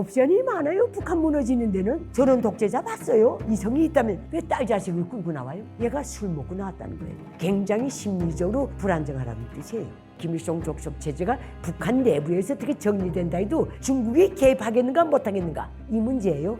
옵션이 많아요. 북한 무너지는 데는. 저런 독재자 봤어요? 이성이 있다면 왜 딸 자식을 끌고 나와요? 얘가 술 먹고 나왔다는 거예요. 굉장히 심리적으로 불안정하다는 뜻이에요. 김일성 족속 체제가 북한 내부에서 어떻게 정리된다 해도 중국이 개입하겠는가 못하겠는가 이 문제예요.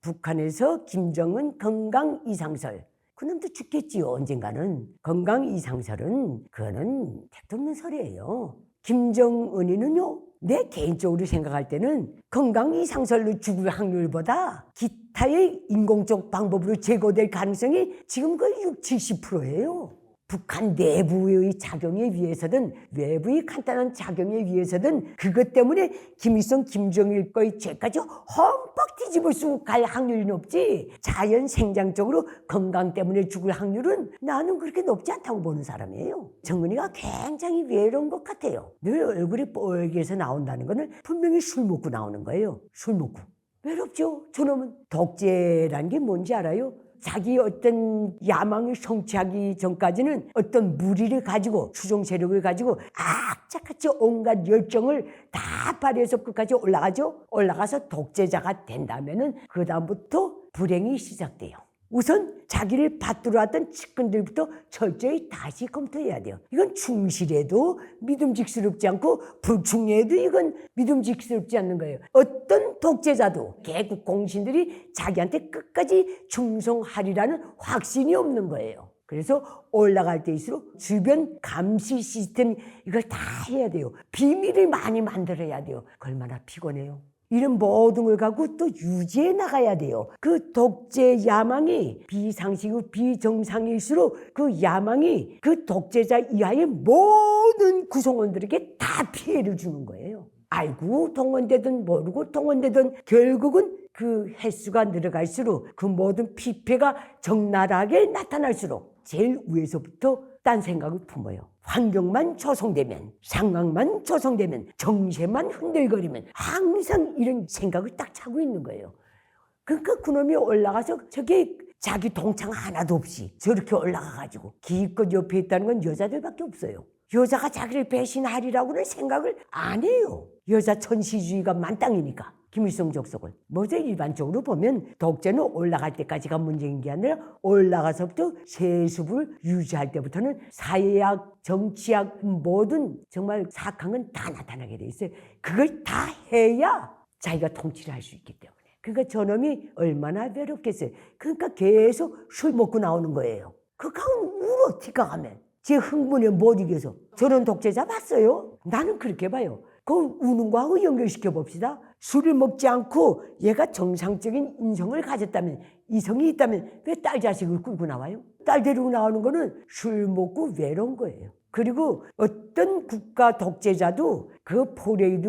북한에서 김정은 건강 이상설. 그놈도 죽겠지요. 언젠가는. 건강 이상설은 그거는 택도 없는 소리예요. 김정은이는요. 내 개인적으로 생각할 때는 건강 이상설로 죽을 확률보다 기타의 인공적 방법으로 제거될 가능성이 지금 거의 70~70%예요. 북한 내부의 작용에 의해서든 외부의 간단한 작용에 의해서든 그것 때문에 김일성, 김정일 거의 죄까지 험뻑 뒤집어 쓰고 갈 확률이 높지 자연 생장적으로 건강 때문에 죽을 확률은 나는 그렇게 높지 않다고 보는 사람이에요. 정은이가 굉장히 외로운 것 같아요. 늘 얼굴이 뻘개서 나온다는 거는 분명히 술 먹고 나오는 거예요. 술 먹고. 외롭죠. 저놈은. 독재란 게 뭔지 알아요? 자기 어떤 야망을 성취하기 전까지는 어떤 무리를 가지고 추종 세력을 가지고 악착같이 온갖 열정을 다 발휘해서 끝까지 올라가죠. 올라가서 독재자가 된다면은 그 다음부터 불행이 시작돼요. 우선 자기를 받들어 왔던 측근들부터 철저히 다시 검토해야 돼요. 이건 충실해도 믿음직스럽지 않고 불충해도 이건 믿음직스럽지 않는 거예요. 어떤 독재자도 개국 공신들이 자기한테 끝까지 충성하리라는 확신이 없는 거예요. 그래서 올라갈 때일수록 주변 감시 시스템 이걸 다 해야 돼요. 비밀을 많이 만들어야 돼요. 얼마나 피곤해요. 이런 모든 걸 갖고 또 유지해 나가야 돼요. 그 독재 야망이 비상식이고 비정상일수록 그 야망이 그 독재자 이하의 모든 구성원들에게 다 피해를 주는 거예요. 알고 동원되든 모르고 동원되든 결국은 그 횟수가 늘어갈수록 그 모든 피폐가 적나라하게 나타날수록 제일 위에서부터 딴 생각을 품어요. 환경만 조성되면, 상황만 조성되면, 정세만 흔들거리면 항상 이런 생각을 딱 차고 있는 거예요. 그러니까 그놈이 올라가서 저게 자기 동창 하나도 없이 저렇게 올라가가지고 기껏 옆에 있다는 건 여자들밖에 없어요. 여자가 자기를 배신하리라고는 생각을 안 해요. 여자 천시주의가 만땅이니까. 김일성 족속은. 먼저 일반적으로 보면 독재는 올라갈 때까지가 문제인 게 아니라 올라가서부터 세습을 유지할 때부터는 사회학, 정치학 모든 정말 사악한 다 나타나게 돼 있어요. 그걸 다 해야 자기가 통치를 할 수 있기 때문에. 그러니까 저놈이 얼마나 외롭겠어요. 그러니까 계속 술 먹고 나오는 거예요. 그 가운 울어 티가 가면. 제 흥분에 못 이겨서. 저런 독재자 봤어요? 나는 그렇게 봐요. 그 우는 거하고 연결시켜 봅시다. 술을 먹지 않고 얘가 정상적인 인성을 가졌다면, 이성이 있다면 왜 딸 자식을 끌고 나와요? 딸 데리고 나오는 거는 술 먹고 외로운 거예요. 그리고 어떤 국가 독재자도 그 포레이드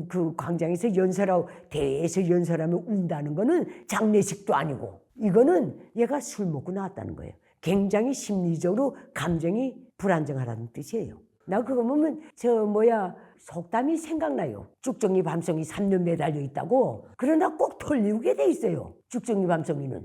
그 광장에서 연설하고 대에서 연설하면 운다는 거는 장례식도 아니고 이거는 얘가 술 먹고 나왔다는 거예요. 굉장히 심리적으로 감정이 불안정하다는 뜻이에요. 나 그거 보면 속담이 생각나요. 쭉정이 밤송이 3년 매달려 있다고. 그러나 꼭 털리우게 돼 있어요. 쭉정이 밤송이는.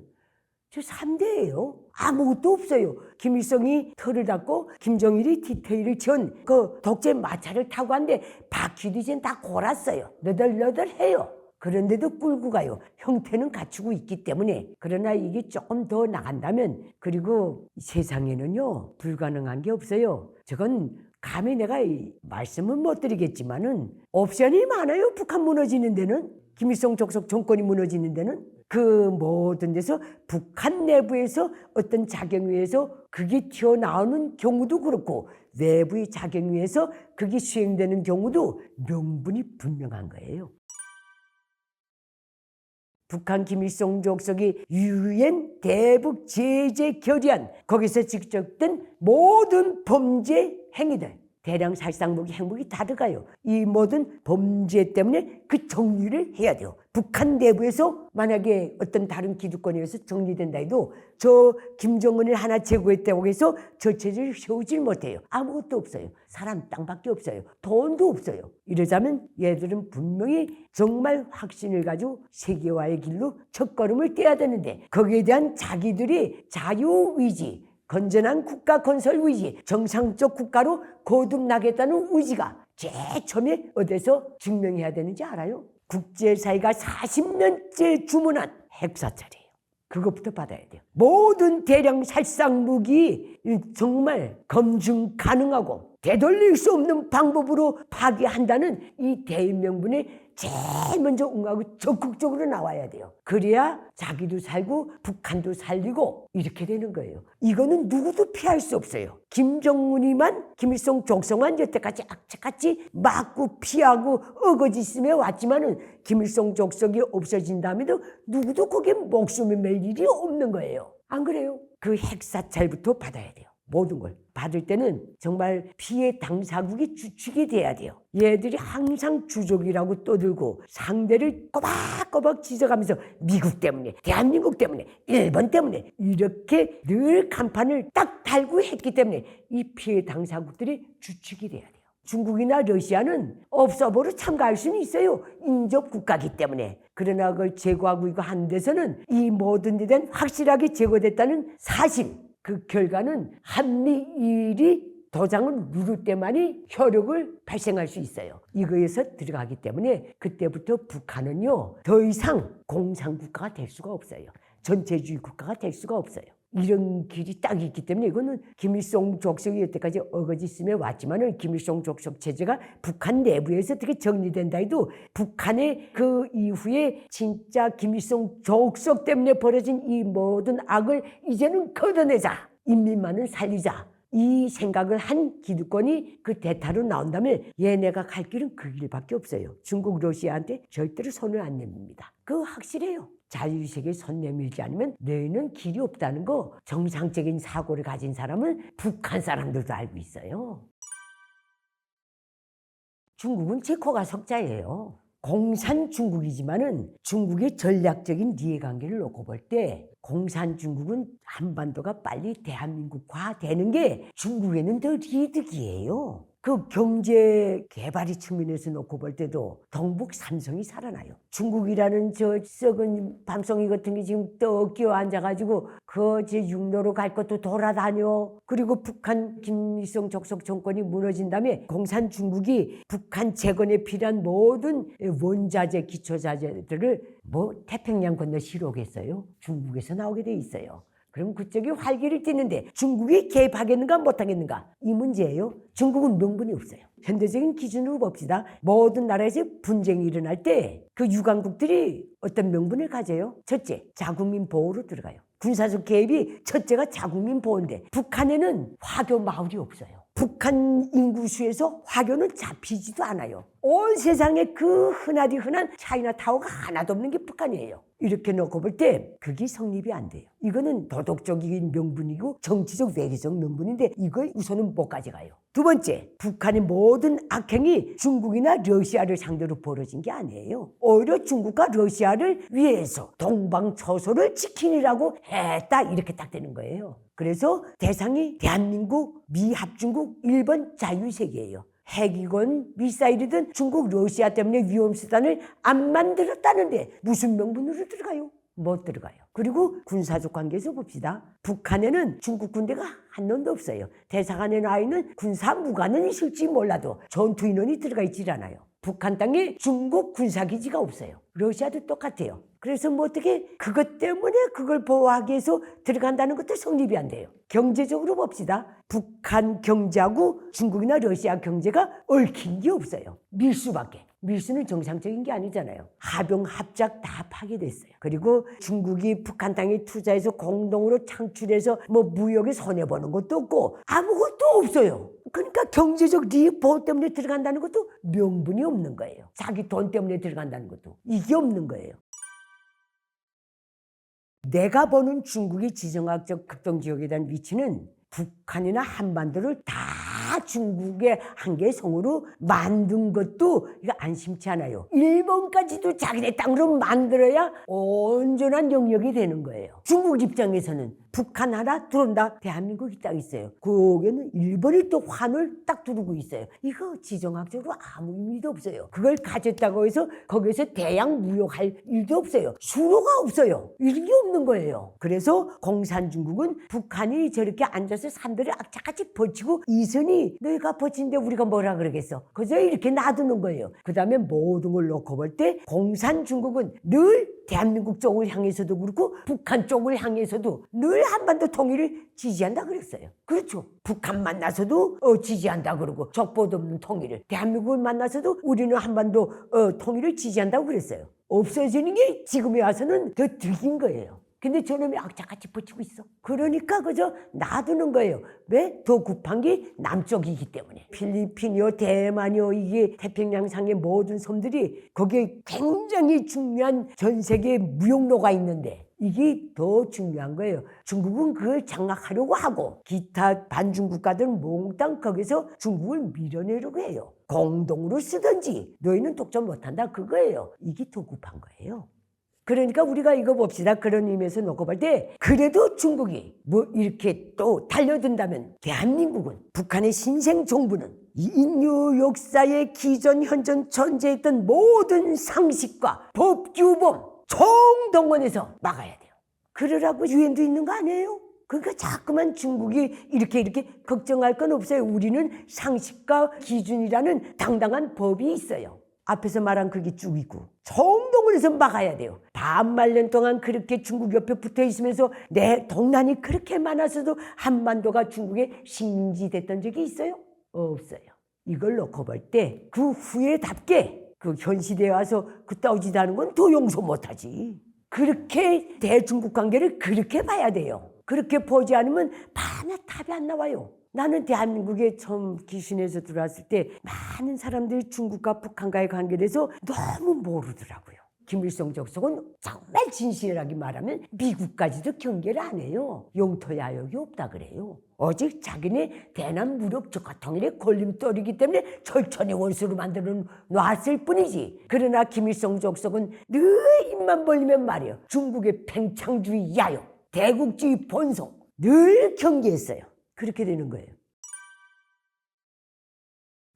저 3대예요. 아무것도 없어요. 김일성이 털을 닫고 김정일이 디테일을 전 그 독재 마차를 타고 왔는데 바퀴도 이젠 다 골았어요. 너덜너덜해요. 그런데도 끌고 가요. 형태는 갖추고 있기 때문에. 그러나 이게 조금 더 나간다면 그리고 세상에는요 불가능한 게 없어요. 저건 감히 내가 말씀은 못 드리겠지만은 옵션이 많아요. 북한 무너지는 데는. 김일성 족속 정권이 무너지는 데는. 그 모든 데서 북한 내부에서 어떤 작용에 의해서 그게 튀어나오는 경우도 그렇고 외부의 작용에 의해서 그게 수행되는 경우도 명분이 분명한 거예요. 북한 김일성 족속이 유엔 대북 제재 결의안 거기서 직접된 모든 범죄 행위들 대량 살상무기 핵무기 다 들어가요. 이 모든 범죄 때문에 그 정리를 해야 돼요. 북한 내부에서 만약에 어떤 다른 기득권에 의해서 정리된다 해도 저 김정은을 하나 제거했다고 해서 저 체제를 세우질 못해요. 아무것도 없어요. 사람 땅밖에 없어요. 돈도 없어요. 이러자면 얘들은 분명히 정말 확신을 가지고 세계화의 길로 첫걸음을 떼야 되는데 거기에 대한 자기들이 자유의지 건전한 국가 건설 의지, 정상적 국가로 거듭나겠다는 의지가 제일 처음에 어디서 증명해야 되는지 알아요? 국제사회가 40년째 주문한 핵사찰이에요. 그것부터 받아야 돼요. 모든 대량 살상 무기 정말 검증 가능하고 되돌릴 수 없는 방법으로 파괴한다는 이 대의명분에 제일 먼저 응하고 적극적으로 나와야 돼요. 그래야 자기도 살고 북한도 살리고 이렇게 되는 거예요. 이거는 누구도 피할 수 없어요. 김정은이만 김일성 족성만 여태까지 악착같이 막고 피하고 어거지스며 왔지만은 김일성 족성이 없어진 다음에도 누구도 거기에 목숨을 맬 일이 없는 거예요. 안 그래요? 그 핵사찰부터 받아야 돼요. 모든 걸 받을 때는 정말 피해 당사국이 주축이 돼야 돼요. 얘들이 항상 주족이라고 떠들고 상대를 꼬박꼬박 지적하면서 미국 때문에, 대한민국 때문에, 일본 때문에 이렇게 늘 간판을 딱 달고 했기 때문에 이 피해 당사국들이 주축이 돼야 돼요. 중국이나 러시아는 없어보러 참가할 수는 있어요. 인접 국가이기 때문에. 그러나 그걸 제거하고 이거 한 데서는 이 모든 데 대한 확실하게 제거됐다는 사실, 그 결과는 한미일이 도장을 누를 때만이 효력을 발생할 수 있어요. 이거에서 들어가기 때문에 그때부터 북한은요 더 이상 공산국가가 될 수가 없어요. 전체주의 국가가 될 수가 없어요. 이런 길이 딱 있기 때문에 이거는 김일성 족속이 여태까지 어거지스며 왔지만은 김일성 족속 체제가 북한 내부에서 어떻게 정리된다 해도 북한의 그 이후에 진짜 김일성 족속 때문에 벌어진 이 모든 악을 이제는 걷어내자, 인민만을 살리자, 이 생각을 한 기득권이 그 대타로 나온다면 얘네가 갈 길은 그 길밖에 없어요. 중국 러시아한테 절대로 손을 안 냅니다. 그거 확실해요. 자유세계에 손 내밀지 않으면 너희는 길이 없다는 거 정상적인 사고를 가진 사람은 북한 사람들도 알고 있어요. 중국은 체코가 석자예요. 공산 중국이지만은 중국의 전략적인 이해관계를 놓고 볼 때 공산 중국은 한반도가 빨리 대한민국화 되는 게 중국에는 더 이득이에요. 그 경제 개발의 측면에서 놓고 볼 때도 동북 삼성이 살아나요. 중국이라는 저 썩은 밤송이 같은 게 지금 떡 끼어 앉아가지고 그 제 육로로 갈 것도 돌아다녀. 그리고 북한 김일성 족속 정권이 무너진 다음에 공산 중국이 북한 재건에 필요한 모든 원자재 기초자재들을 뭐 태평양 건너 실어오겠어요? 중국에서 나오게 돼 있어요. 그럼 그쪽이 활기를 띠는데 중국이 개입하겠는가 못하겠는가? 이 문제예요. 중국은 명분이 없어요. 현대적인 기준으로 봅시다. 모든 나라에서 분쟁이 일어날 때 그 유관국들이 어떤 명분을 가져요? 첫째, 자국민 보호로 들어가요. 군사적 개입이 첫째가 자국민 보호인데 북한에는 화교 마을이 없어요. 북한 인구수에서 화교는 잡히지도 않아요. 온 세상에 그 흔하디 흔한 차이나타워가 하나도 없는 게 북한이에요. 이렇게 놓고 볼 때 그게 성립이 안 돼요. 이거는 도덕적인 명분이고 정치적 외교적 명분인데 이걸 우선은 못 가져가요. 두 번째, 북한의 모든 악행이 중국이나 러시아를 상대로 벌어진 게 아니에요. 오히려 중국과 러시아를 위해서 동방초소를 지키느라고 했다, 이렇게 딱 되는 거예요. 그래서 대상이 대한민국, 미합중국, 일본 자유세계예요. 핵이건 미사일이든 중국, 러시아 때문에 위험수단을 안 만들었다는데 무슨 명분으로 들어가요? 못 들어가요. 그리고 군사적 관계에서 봅시다. 북한에는 중국 군대가 한 놈도 없어요. 대사관에 나 있는 군사 무관은 있을지 몰라도 전투 인원이 들어가 있질 않아요. 북한 땅에 중국 군사기지가 없어요. 러시아도 똑같아요. 그래서 뭐 어떻게 그것 때문에 그걸 보호하기 위해서 들어간다는 것도 성립이 안 돼요. 경제적으로 봅시다. 북한 경제하고 중국이나 러시아 경제가 얽힌 게 없어요. 밀수밖에. 밀수는 정상적인 게 아니잖아요. 하병 합작 다 파괴됐어요. 그리고 중국이 북한 땅에 투자해서 공동으로 창출해서 뭐 무역에 손해보는 것도 없고 아무것도 없어요. 그러니까 경제적利益 보호 때문에 들어간다는 것도 명분이 없는 거예요. 자기 돈 때문에 들어간다는 것도 이게 없는 거예요. 내가 보는 중국의 지정학적 급동지역에 대한 위치는 북한이나 한반도를 다 중국의 한 개의 성으로 만든 것도 이거 안심치 않아요. 일본까지도 자기네 땅으로 만들어야 온전한 영역이 되는 거예요. 중국 입장에서는 북한 하나 들어온다, 대한민국이 딱 있어요. 거기는 일본이 또 환을 딱 두르고 있어요. 이거 지정학적으로 아무 의미도 없어요. 그걸 가졌다고 해서 거기서 대양 무역할 일도 없어요. 수로가 없어요. 이런 게 없는 거예요. 그래서 공산중국은 북한이 저렇게 앉아서 산들을 악착같이 버치고 이선이 너희가 버치는데 우리가 뭐라 그러겠어. 그저 이렇게 놔두는 거예요. 그 다음에 모든 걸 놓고 볼 때 공산중국은 늘 대한민국 쪽을 향해서도 그렇고 북한 쪽을 향해서도 늘 한반도 통일을 지지한다 그랬어요. 그렇죠. 북한 만나서도 지지한다 그러고 적보도 없는 통일을, 대한민국을 만나서도 우리는 한반도 통일을 지지한다고 그랬어요. 없어지는 게 지금에 와서는 더 득인 거예요. 근데 저놈이 악착같이 버티고 있어. 그러니까 그저 놔두는 거예요. 왜? 더 급한 게 남쪽이기 때문에. 필리핀이요, 대만이요, 이게 태평양상의 모든 섬들이 거기에 굉장히 중요한 전 세계 무역로가 있는데 이게 더 중요한 거예요. 중국은 그걸 장악하려고 하고 기타 반중 국가들은 몽땅 거기서 중국을 밀어내려고 해요. 공동으로 쓰든지 너희는 독점 못한다 그거예요. 이게 더 급한 거예요. 그러니까 우리가 이거 봅시다. 그런 의미에서 놓고 볼 때 그래도 중국이 뭐 이렇게 또 달려든다면 대한민국은, 북한의 신생 정부는 인류 역사의 기존 현존 존재했던 모든 상식과 법규범 총동원해서 막아야 돼요. 그러라고 유엔도 있는 거 아니에요? 그러니까 자꾸만 중국이 이렇게 걱정할 건 없어요. 우리는 상식과 기준이라는 당당한 법이 있어요. 앞에서 말한 그게 쭉 있고 총동원해서 막아야 돼요. 반말년 동안 그렇게 중국 옆에 붙어 있으면서 내 동난이 그렇게 많아서도 한반도가 중국의 식민지 됐던 적이 있어요? 없어요. 이걸 놓고 볼 때 그 후에답게 그 현 시대에 와서 그 따오지도 않은 건 더 용서 못하지. 그렇게 대중국 관계를 그렇게 봐야 돼요. 그렇게 보지 않으면 반은 답이 안 나와요. 나는 대한민국에 처음 기신에서 들어왔을 때 많은 사람들이 중국과 북한과의 관계에 대해서 너무 모르더라고요. 김일성 적석은 정말 진실하게 말하면 미국까지도 경계를 안 해요. 영토야역이 없다 그래요. 오직 자기네 대남 무력 적화통일의 걸림돌이기 때문에 철천히 원수로 만들어 놨을 뿐이지. 그러나 김일성 적석은 늘 입만 벌리면 말이에요. 중국의 팽창주의 야욕, 대국주의 본성 늘 경계했어요. 그렇게 되는 거예요.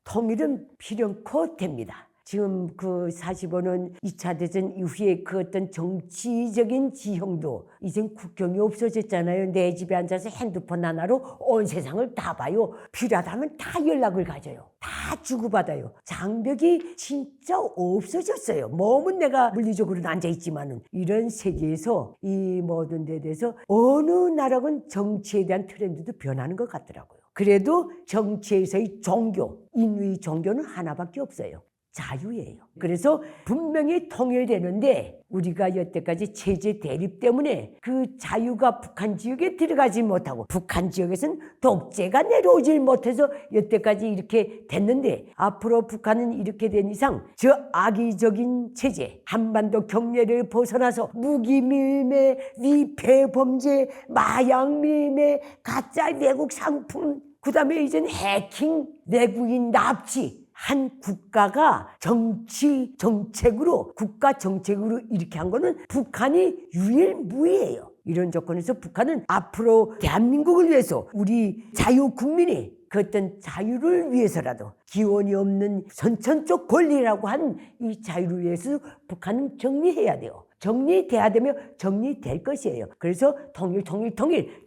통일은 필연코 됩니다. 지금 그 45년 2차 대전 이후에 그 어떤 정치적인 지형도 이젠 국경이 없어졌잖아요. 내 집에 앉아서 핸드폰 하나로 온 세상을 다 봐요. 필요하다면 다 연락을 가져요. 다 주고받아요. 장벽이 진짜 없어졌어요. 몸은 내가 물리적으로는 앉아있지만은 이런 세계에서 이 모든 데 대해서 어느 나라건 정치에 대한 트렌드도 변하는 것 같더라고요. 그래도 정치에서의 종교, 인류의 종교는 하나밖에 없어요. 자유예요. 그래서 분명히 통일되는데 우리가 여태까지 체제 대립 때문에 그 자유가 북한 지역에 들어가지 못하고 북한 지역에서는 독재가 내려오질 못해서 여태까지 이렇게 됐는데 앞으로 북한은 이렇게 된 이상 저 악의적인 체제, 한반도 경계를 벗어나서 무기 밀매, 위패 범죄, 마약 밀매, 가짜 외국 상품, 그 다음에 이제는 해킹, 외국인 납치, 한 국가가 정치 정책으로 국가 정책으로 이렇게 한 거는 북한이 유일무이해요. 이런 조건에서 북한은 앞으로 대한민국을 위해서 우리 자유국민이 그 어떤 자유를 위해서라도 기원이 없는 선천적 권리라고 한 이 자유를 위해서 북한은 정리해야 돼요. 정리돼야 되며 정리될 것이에요. 그래서 통일,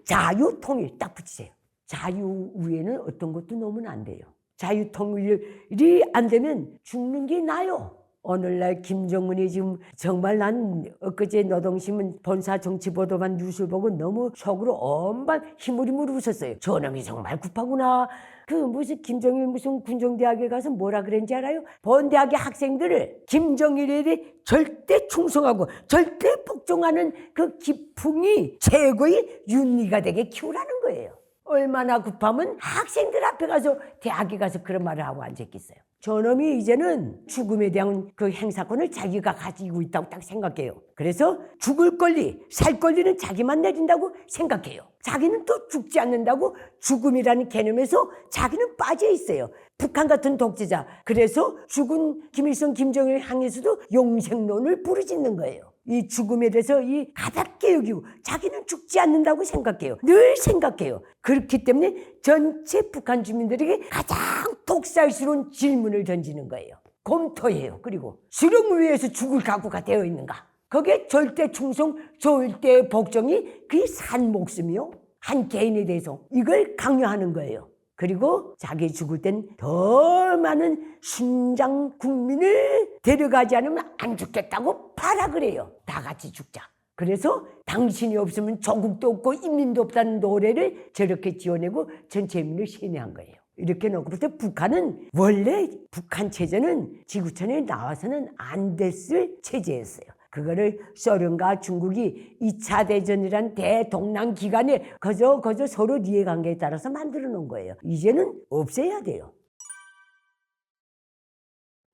자유, 통일 딱 붙이세요. 자유 위에는 어떤 것도 놓으면 안 돼요. 자유통일이 안 되면 죽는 게 나요. 오늘날 김정은이 지금 정말 난 엊그제 노동신문 본사 정치보도만 뉴스를 보고 너무 속으로 엄반 히물히물 웃었어요. 저놈이 정말 급하구나. 그 무슨 김정일 무슨 군정대학에 가서 뭐라 그랬는지 알아요? 본대학의 학생들을 김정일에 절대 충성하고 절대 복종하는 그 기풍이 최고의 윤리가 되게 키우라는 거예요. 얼마나 급하면 학생들 앞에 가서 대학에 가서 그런 말을 하고 앉아있겠어요. 저놈이 이제는 죽음에 대한 그 행사권을 자기가 가지고 있다고 딱 생각해요. 그래서 죽을 권리, 살 권리는 자기만 내린다고 생각해요. 자기는 또 죽지 않는다고 죽음이라는 개념에서 자기는 빠져 있어요. 북한 같은 독재자. 그래서 죽은 김일성, 김정일을 향해서도 용생론을 부르짖는 거예요. 이 죽음에 대해서 이 가볍게 여기고 자기는 죽지 않는다고 생각해요. 늘 생각해요. 그렇기 때문에 전체 북한 주민들에게 가장 독살스러운 질문을 던지는 거예요. 검토해요. 그리고 수령을 위해서 죽을 각오가 되어 있는가? 거기에 절대 충성, 절대 복종이 그게 산 목숨이요. 한 개인에 대해서 이걸 강요하는 거예요. 그리고 자기 죽을 땐 더 많은 순장 국민을 데려가지 않으면 안 죽겠다고 파라 그래요. 다 같이 죽자. 그래서 당신이 없으면 조국도 없고 인민도 없다는 노래를 저렇게 지어내고 전체 인민을 세뇌한 거예요. 이렇게 놓고부터 북한은 원래 북한 체제는 지구촌에 나와서는 안 됐을 체제였어요. 그거를 소련과 중국이 2차 대전이란 대동남 기간에 거저 서로 이해관계에 따라서 만들어 놓은 거예요. 이제는 없애야 돼요.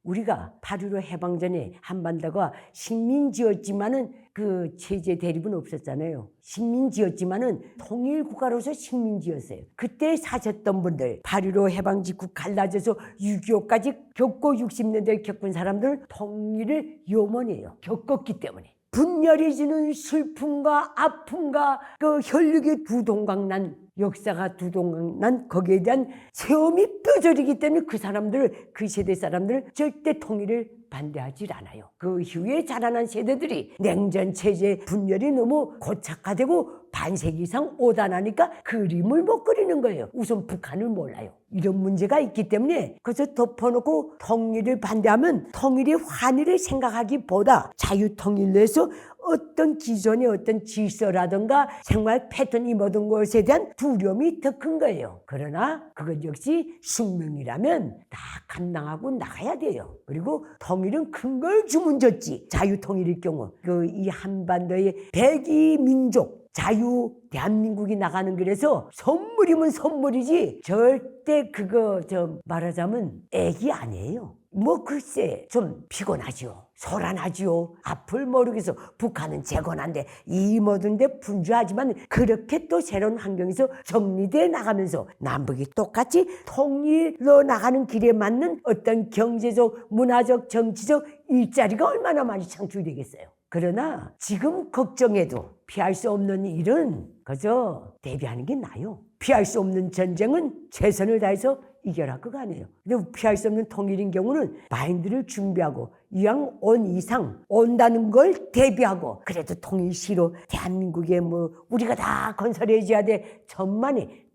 우리가 8.15 해방 전에 한반도가 식민지였지만은 그 체제 대립은 없었잖아요. 식민지였지만은 통일국가로서 식민지였어요. 그때 사셨던 분들, 8.15 해방 직후 갈라져서 6.25까지 겪고 60년대에 겪은 사람들은 통일을 염원해요. 겪었기 때문에. 분열이 주는 슬픔과 아픔과 그 혈육의 두동강난, 역사가 두동강난 거기에 대한 체험이 뼈저리기 때문에 그 세대 사람들은 절대 통일을 반대하지 않아요. 그 이후에 자라난 세대들이 냉전 체제 분열이 너무 고착화되고 반세기 이상 오다나니까 그림을 못 그리는 거예요. 우선 북한을 몰라요. 이런 문제가 있기 때문에 그래서 덮어놓고 통일을 반대하면 통일의 환희를 생각하기보다 자유통일에서 어떤 기존의 어떤 질서라든가 생활 패턴이 모든 것에 대한 두려움이 더 큰 거예요. 그러나 그것 역시 숙명이라면 다 감당하고 나가야 돼요. 그리고 통일은 큰 걸 주문 줬지. 자유통일일 경우 이 한반도의 백이 민족 자유 대한민국이 나가는 길에서 선물이면 선물이지 절대 그거 말하자면 애기 아니에요. 뭐 글쎄 좀 피곤하지요. 소란하지요. 앞을 모르겠어. 북한은 재건한데 이 모든데 분주하지만 그렇게 또 새로운 환경에서 정리돼 나가면서 남북이 똑같이 통일로 나가는 길에 맞는 어떤 경제적, 문화적, 정치적 일자리가 얼마나 많이 창출되겠어요. 그러나 지금 걱정해도 피할 수 없는 일은 그저 대비하는 게 나아요. 피할 수 없는 전쟁은 최선을 다해서 이겨라 그거 아니에요. 근데 피할 수 없는 통일인 경우는 마인드를 준비하고 이왕 온 이상 온다는 걸 대비하고 그래도 통일 시로 대한민국에 우리가 다 건설해줘야 돼.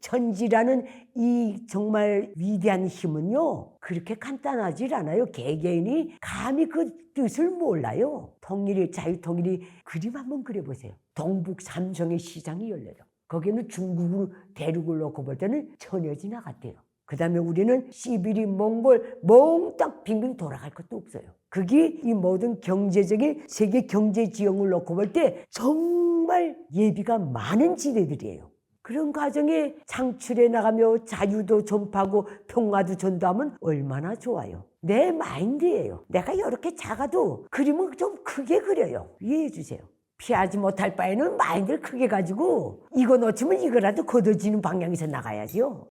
천지라는 이 정말 위대한 힘은요 그렇게 간단하지 않아요. 개개인이 감히 그 뜻을 몰라요. 통일이 자유통일이 그림 한번 그려보세요. 동북 삼성의 시장이 열려요. 거기는 중국으로 대륙을 놓고 볼 때는 전혀 지나갔대요. 그 다음에 우리는 시비리, 몽골 몽땅 빙빙 돌아갈 것도 없어요. 그게 이 모든 경제적인 세계 경제 지형을 놓고 볼 때 정말 예비가 많은 지대들이에요. 그런 과정에 창출해 나가며 자유도 전파하고 평화도 전도하면 얼마나 좋아요. 내 마인드예요. 내가 이렇게 작아도 그림을 좀 크게 그려요. 이해해 주세요. 피하지 못할 바에는 마인드를 크게 가지고 이거 놓치면 이거라도 걷어지는 방향에서 나가야죠.